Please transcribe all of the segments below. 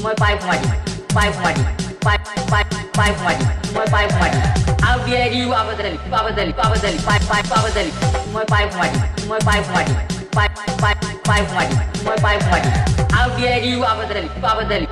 মই পাইপ মারি পাইপ মারি পাইপ পাইপ পাইপ মারি মই পাইপ মারি How dare you Abadali pipe Abadali মই পাইপ মারি মই পাইপ মারি পাইপ পাইপ পাইপ মারি মই পাইপ মারি How dare you Abadali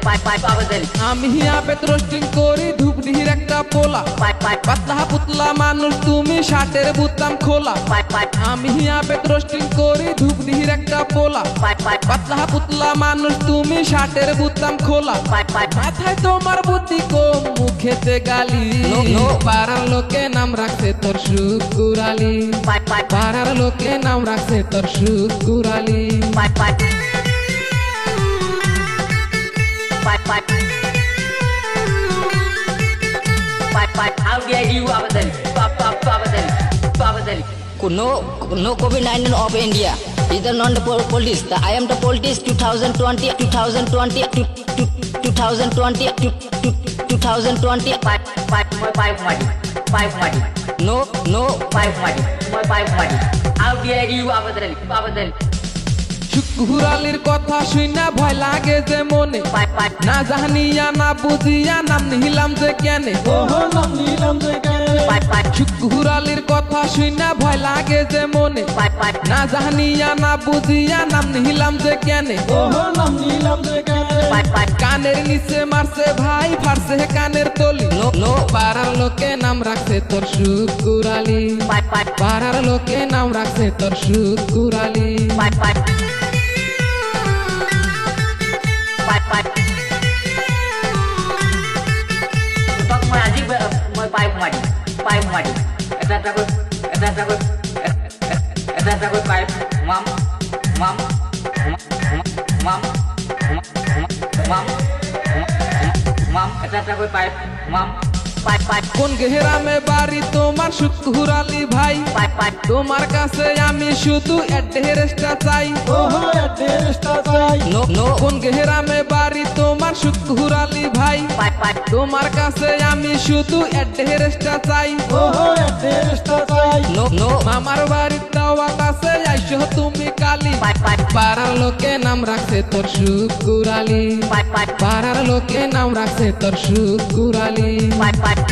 pipe Abadali আমি হিয়া পেট রোস্টিং করি ধূপ দিহির একটা পোলা পাইপ পাইপ পাতলা পুতলা মানুষ তুমি শার্টের বুতাম খোলা পাইপ পাইপ আমি হিয়া পেট রোস্টিং করি ধূপ দিহির একটা পোলা পাইপ পাইপ পাতলা পুতলা মানুষ তুমি শার্টের বুতাম খোলা পাইপ পাইপ মাথায় তোমার বুদ্ধি কম মুখেতে গালি পাড়ার লোকে নাম রাখছে তোর শুকুরালি পাইপ পাইপ পাড়ার লোকে নাম রাখছে তোর Shukurali pipe pipe pipe pipe pipe pipe How dare you Abadali Abadali No COVID-19 of India is the non-police. I am the police 2020 pipe moi pipe mari No pipe mari moi pipe mari How dare you Abadali শুকুরালির কথা শুনা ভয় লাগে যে মনে pipe pipe না জানিয়া না বুঝিয়া নাম নিলাম যে কেনে pipe pipe শুকুরালির কথা শুনা ভয় লাগে যে মনে pipe pipe না জানিয়া না বুঝিয়া নাম নিলাম যে কেনে pipe pipe কানের নিচে মারছে ভাই ফারছে কানের তলি No পাড়ার লোকে নাম রাখছে তোর শুকুরালি pipe pipe পাড়ার লোকে নাম রাখছে তোর শুকুরালি pipe pipe pipe pipe Tok moi aji moi pipe mari eta takut pipe mam eta takut pipe mam pipe pipe কোন গেহরামে বাড়ি তোমার শুকুরালি ভাই pipe pipe তোমার কাছে আমি শুধু অ্যাড্রেসটা চাই No কোন গেহরামে বাড়ি তোমার শুকুরালি ভাই pipe pipe তোমার কাছে আমি শুধু অ্যাড্রেসটা চাই No মামার বাড়ির দেওয়া কাছে আইসো তুমি কালি pipe pipe পাড়ার লোকে নাম রাখছে তোর শুকুরালি pipe pipe পাড়ার লোকে নাম রাখছে তোর শুকুরালি pipe pipe